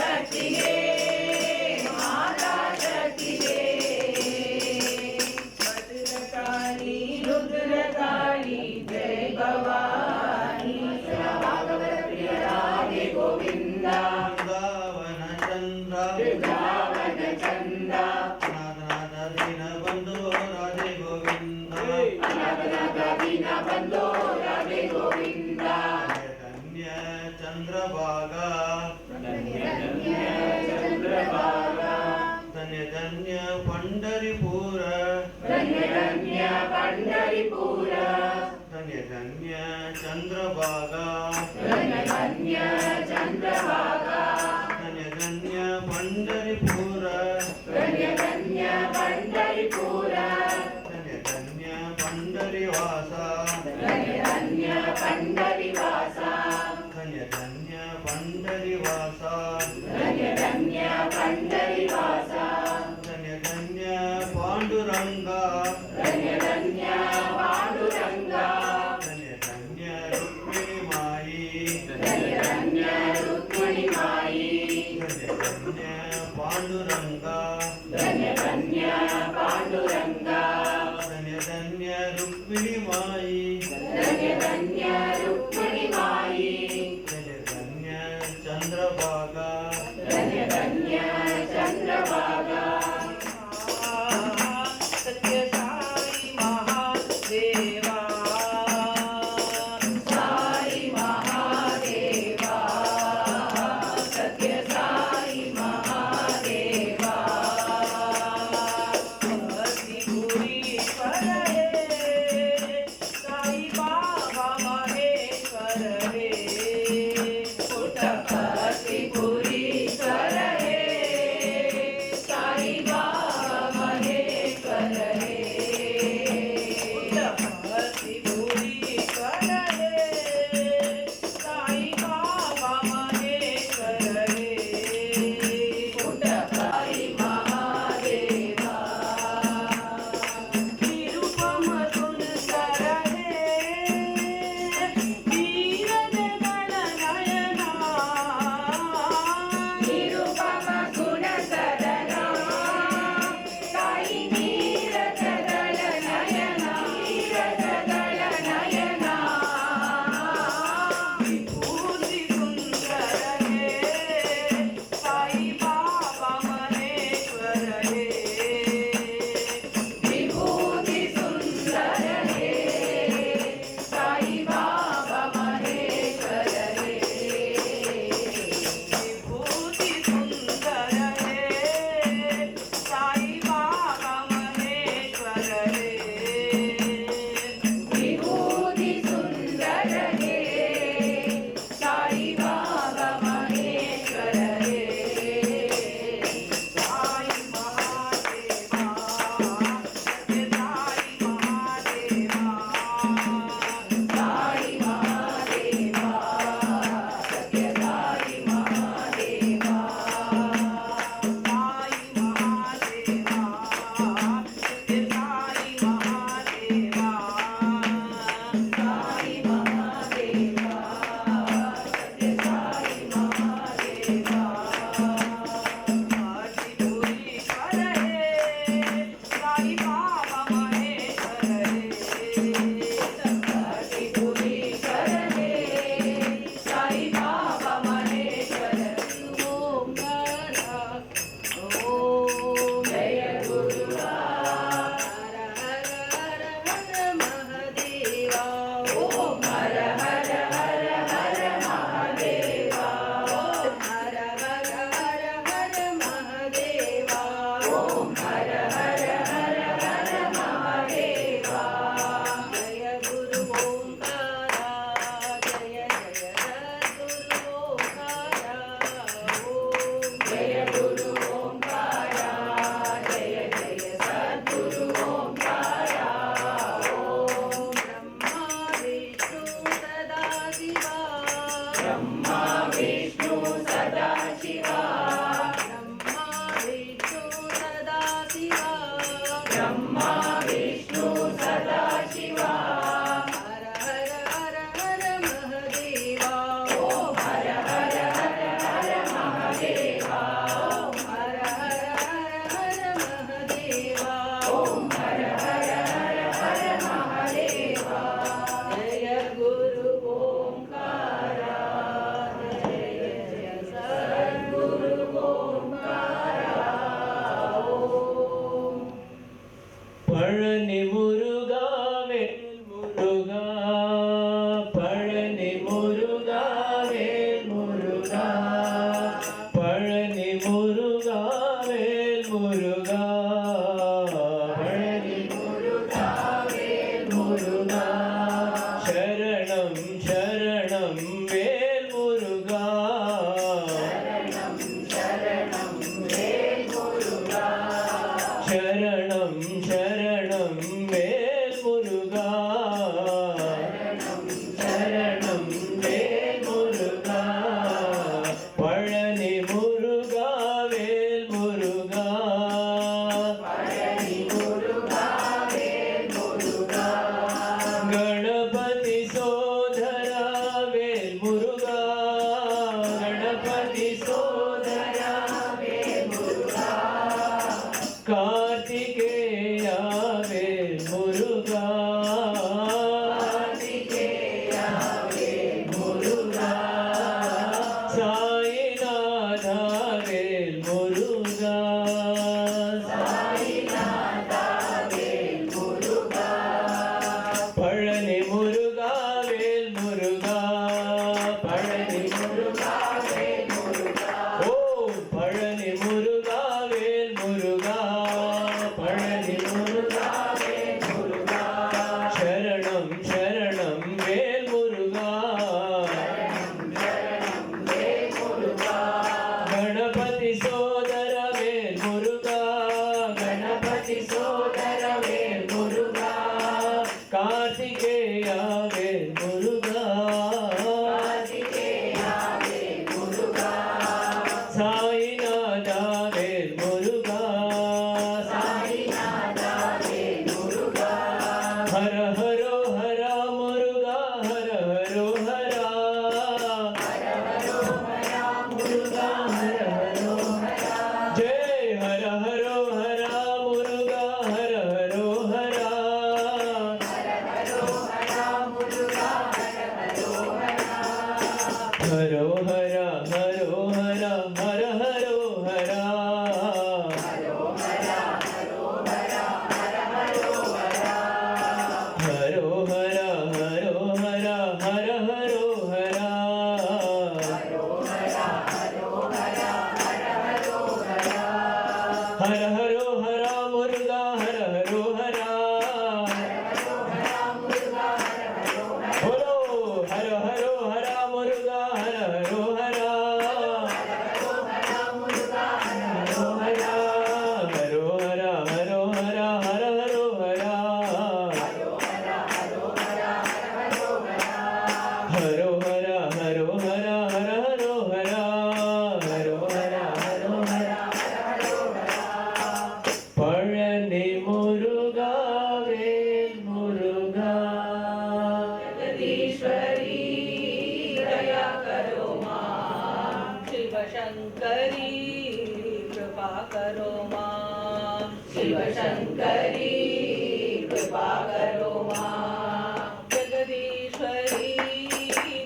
ಶಕ್ತಿಗೆ ಮಾತಾ ಶಕ್ತಿಗೆ ಭದ್ರಕಾಳಿ ರುದ್ರಕಾಳಿ ಜಯ ಭವಾನಿ ಭಾಗವತ ಪ್ರಿಯ ರಾಧೆ ಗೋವಿಂದ ವೃಂದಾವನ ಚಂದ್ರ ಅನಾಥನಾಥ ದೀನ ಬಂಧೋ ರಾಧೆ ಗೋವಿಂದ ಅನಾಥನಾಥ ದೀನ ಬಂಧೋ ರಾಧೆ ಗೋವಿಂದ ಧನ್ಯ ಚಂದ್ರಭಾಗ ಧನ್ಯ ಚಂದ್ರಭಾಗ ಧನ್ಯ ಧನ್ಯ ಪಂಡರಿಪುರ ಧನ್ಯ ಧನ್ಯ ಪಂಡರಿಪುರ ಧನ್ಯ ಧನ್ಯ ಚಂದ್ರಭಾಗ ಧನ್ಯ ಧನ್ಯ ಚಂದ್ರಭಾಗ ಧನ್ಯ ಧನ್ಯ ಪಂಡರಿಪುರ ಧನ್ಯ ಧನ್ಯ ಪಂಡರಿಪುರ ಧನ್ಯ ಧನ್ಯ ಪಂಡರಿವಾಸ ಧನ್ಯ ಧನ್ಯ ಪಂಡರಿವಾಸ ಧನ್ಯ ಧನ್ಯ ಪಂಡರಿವಾಸ ಧನ್ಯ ಧನ್ಯ ಪಂಡರಿವಾಸ ಧನ್ಯ ಧನ್ಯ ಪಾಂಡುರಂಗ ಧನ್ಯ ಧನ್ಯ ಪಾಂಡುರಂಗ ಧನ್ಯ ಧನ್ಯ ರುಕ್ಮಿಣಿ ಮಾಯಿ ಧನ್ಯ ಧನ್ಯ ರುಕ್ಮಿಣಿ ಮಾಯಿ ಧನ್ಯ ಧನ್ಯ ಪಾಂಡುರಂಗ ಧನ್ಯ ಧನ್ಯ ಪಾಂಡುರಂಗ ಧನ್ಯ ಧನ್ಯ ರುಕ್ಮಿಣಿ ಮಾಯಿ ಧನ್ಯ ಧನ್ಯ ರುಕ್ಮಿಣಿ ಮಾಯಿ ಧನ್ಯ ಧನ್ಯ ಚಂದ್ರಭಾಗ ಧನ್ಯ ಧನ್ಯ ಚಂದ್ರಭಾಗ ಸತ್ಯ ಸಾಯಿ ಮಹಾದೇವ ಸಾಯಿ ಮಹಾದೇವ ಸತ್ಯ ಸಾಯಿ ಮಹಾದೇವ ಹಸಿಪುರಿ ಪರೇ ಸಾಯಿ ಬಾಬಾ ಮಹೇಶ್ವರರೇ ಪುಟ್ಟ ಹಸಿಪುರಿ பழனி முருகாவேல் முருகா பழனி முருகாவேல் முருகா பழனி முருகாவேல் முருகா பழனி முருகாவேல் முருகா சரணம் சரணம் வேல் முருகா சரணம் வேல் முருகா சரணம் சரணம் வேல் முருகா சரணம் வேல் முருகா பழனி முருகா வேல் முருகா பழனி முருகா வேல் முருகா गणपति सोदरा वेल मुरुगा गणपति सोदरा वेल मुरुगा कार्तिकेया वेल मुरुगा कार्तिकेया वेल मुरुगा साईनाथा वेल मुरुगा साईनाथा वेल मुरुगा பழனி முருகா வேல் முருகா பழனி முருகா வேல் முருகா ஓ பழனி முருகா வேல் முருகா பழனி முருகா வேல் முருகா சரணம் சரணம் வேல் முருகா சரணம் வேல் முருகா கணபதி சோதர வேல் முருகா கணபதி சோதர வேல் முருகா कार्तिकेया वेल मुरुगा कार्तिकेया वेल मुरुगा साईनाथा वेल मुरुगा साईनाथा वेल मुरुगा हर हरो हरा मुरुगा हर हरो हरा हर हरो हरा मुरुगा हर हरो हरा जय हर हरो हरा मुरुगा हर हरो हरा हरो हरा हरो हरा हर हरो हरा हरो हरा हरो हरा हर हरो हरा हरो हरा हरो हरा हर हरो हरा हरो हरा हरो हरा हर हरो हरा हर हरो हरा मुरुगा हर हरो हरा बोलो हर हरो हरा मुरुगा हर हरो हरा हरो हरा मुरुगा हर हरो हरा हरो हरा हरो हरा हर हरो हरा हरो हरा हरो हरा हर हरो हरा हरो हरा हरो हरा हर हरो हरा हरो हरा हरो हरा हर हरो हरा पழனி मुरुगा वेल मुरुगा जगदीश्वरी दया करो माँ शिव शंकरी कृपा करो माँ शिव शंकरी कृपा करो माँ जगदीश्वरी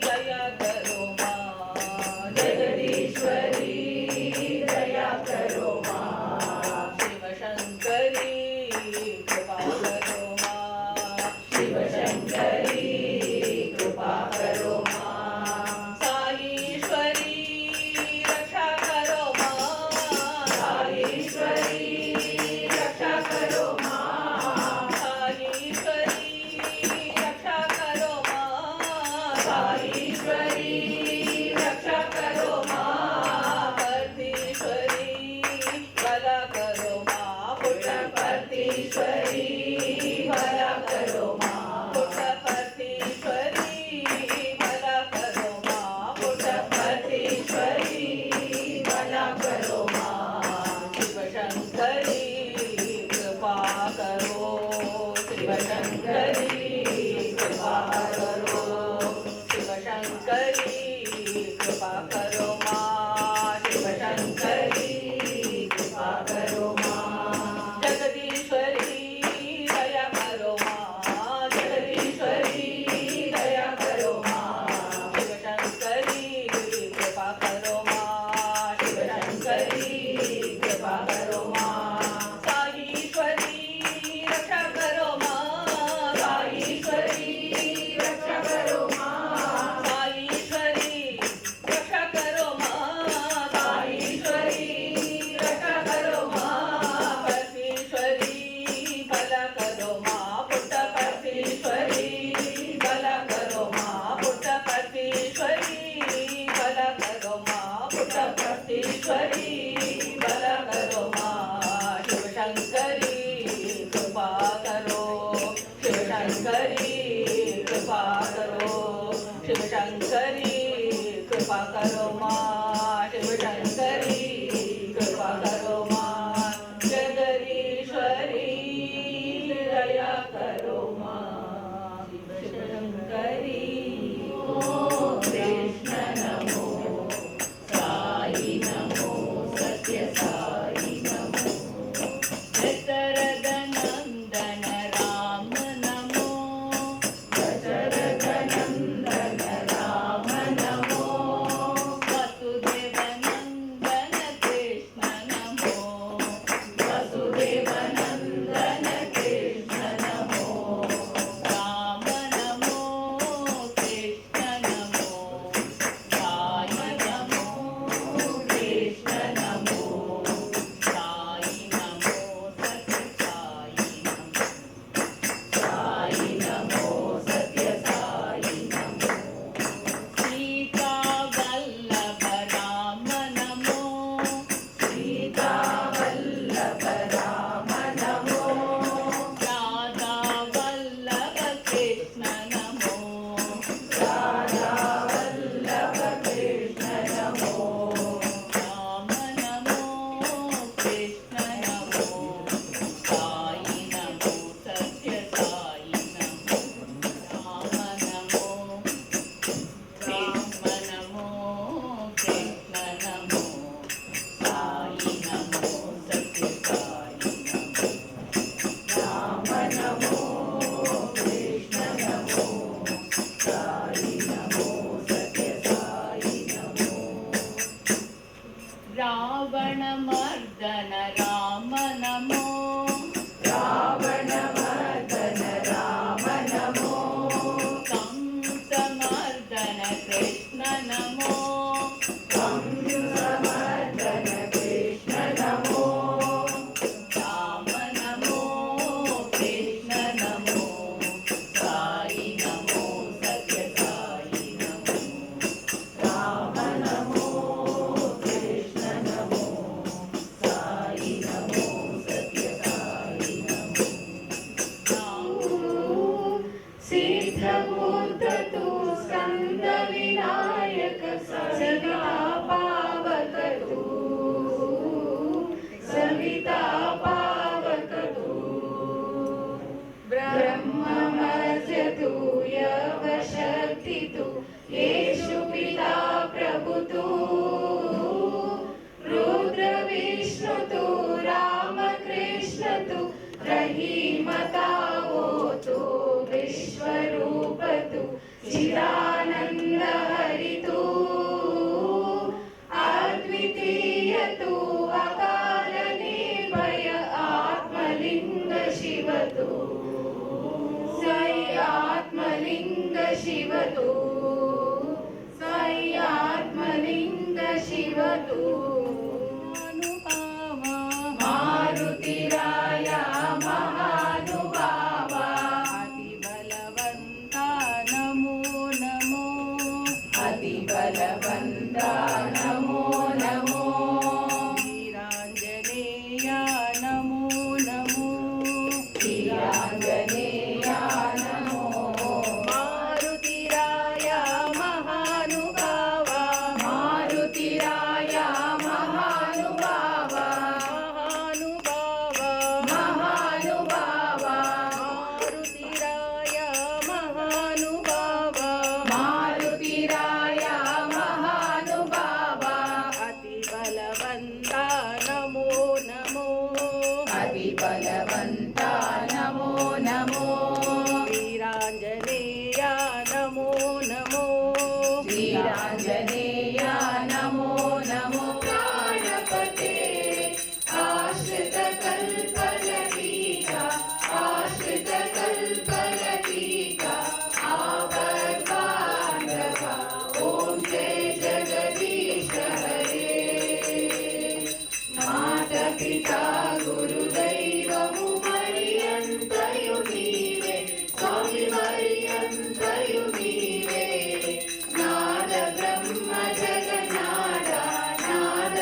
दया करो माँ जगदीश्वरी दया करो माँ शिव शंकरी कृपा करो माँ शिव शंकरी कृपा करो माँ साईश्वरी रक्षा करो माँ साईश्वरी रक्षा करो माँ साईश्वरी भला करो माँ शिव शंकरी कृपा करो शिव शंकरी कृपा करो शिव शंकरी कृपा करो माँ शिव शंकरी कृपा करो माँ जगदीश्वरी दया करो माँ शिव शंकरी कृष्ण नमो साई नमो सत्य साई नमो दशरथ नंदन राम नमो दशरथ नंदन राम नमो वसुदेव नंदन कृष्ण नमो वसुदेव नंदन कृष्ण नमो राम नमो कृष्ण नमो साई नमो कृष्ण नमो साई नमो सत्य साई नमो सत्य साई नमो सीता वल्लभ राम नमो सीता वल्लभ राम नमो राधा वल्लभ कृष्ण नमो राधा वल्लभ कृष्ण नमो राम नमो कृष्ण नमो साई नमो सत्य साई नमो राम नमो कृष्ण नमो कृष्ण नमो साई नमो सत्य साई नमो राम नमो कृष्ण नमो साई नमो सत्य साई नमो रावण मर्दन राम नमो रावण मर्दन राम नमो कंस मर्दन कृष्ण नमो कंस मर्दन कृष्ण नमो राम नमो कृष्ण नमो साई नमो सत्य साई नमो राम नमो कृष्ण नमो साई नमो सत्य साई नमो सिद्ध बुद्ध तू स्कंद विनायक सविता पावक तू सविता पावक तू ब्रह्ममस्य तू यवशक्ति तू येषु पिता प्रभु तू रुद्र विष्णु तू राम कृष्ण तू रहीमता वो तू विश्वरूप तू चिदानंद हरि तू अद्वितीय तू अकाल निर्भय आत्मलिंग शिव तू साई आत्मलिंग शिव तू साई आत्मलिंग शिव तू मारुतिराया महानुभावा अति बलवंता नमो नमो अति बलवंता नमो नमो वीरांजनेया नमो नमो वीरांजनेया नमो मारुतिराया महानुभावा मारुतिराया महानुभावा महानुभावा मारुतिराया महानुभावा मारुतिराया महानुभावा अति बलवंता नमो नमो अति बलवंता नमो नमो वीरांजनेया नमो नमो वीरांजनेया नमो नमो प्राणपते आश्रित कल्पलतीका आश्रित कल्पलतीका आवद्बान्धवा ओम जय जगदीश हरे माता पिता गुरुदैवमु मरियन्तयु नीवे स्वामी मरियन्तयु नीवे नाद ब्रह्म जगन्नाथ नाद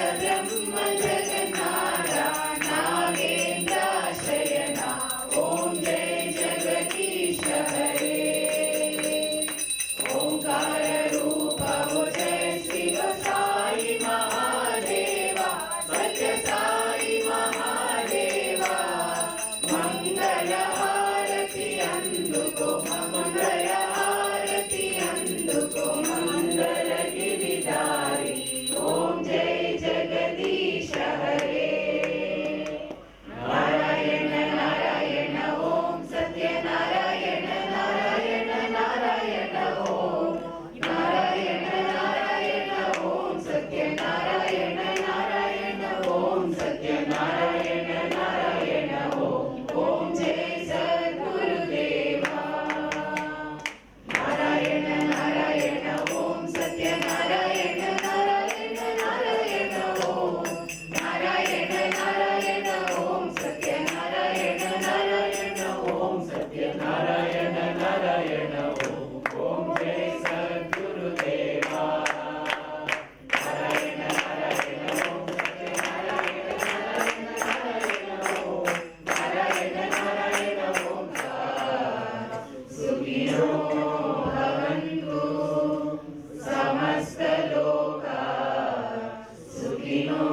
सुखिनो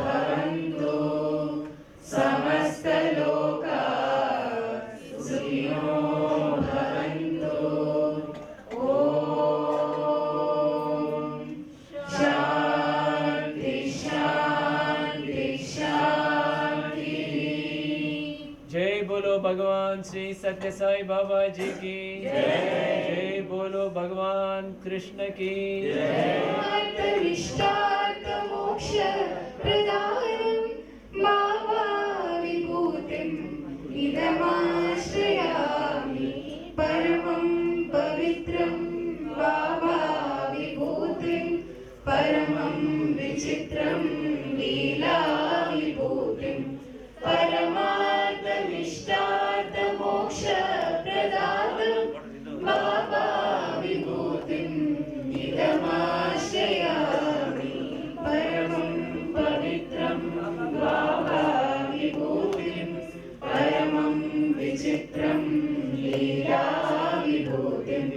भवन्तु समस्तलोका सुखिनो भवन्तु ॐ शान्ति शान्ति शान्ति। जय बोलो भगवान श्री सत्य साई बाबा जी की जय बोलो भगवान कृष्ण की आत्मनिष्ठार्थ मोक्ष प्रदानं बाबा विभूतिम् इदमाश्रयामि परमं पवित्रं बाबा विभूतिं परमं विचित्रं लीला विभूतिं परमार्थनिष्ठार्थ मोक्ष प्रदातं बाबा विभूतिम् इदमाश्रयामि परमं पवित्रं बाबा विभूतिं परमं विचित्रं लीला विभूतिं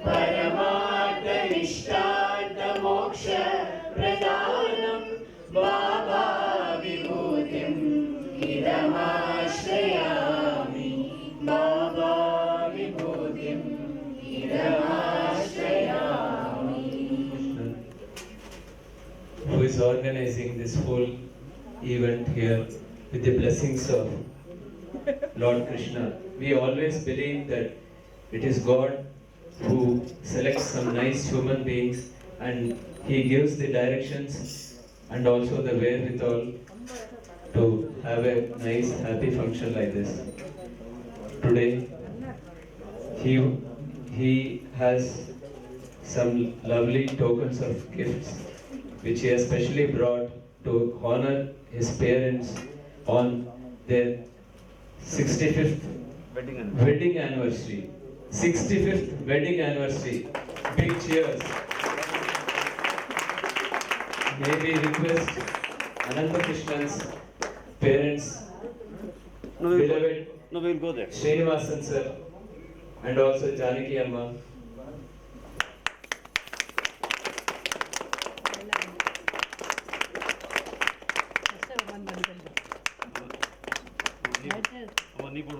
परमार्थनिष्ठार्थमोक्ष प्रदानं बाबा विभूतिम् इदमाश्रयामि बाबा विभूतिम् इदमाश्रयामि। who is organizing this whole event here with the blessings of Lord Krishna. We always believe that it is God who selects some nice human beings and He gives the directions and also the wherewithal to have a nice happy function like this. Today he has some lovely tokens of gifts which he has specially brought to honor his parents on their 65th wedding anniversary. 65th wedding anniversary. Big cheers. May we request Ananta Krishnan's parents, beloved No, we'll go there. Srinivasan sir and also Janaki Amma. ನೀ ಕೊಡು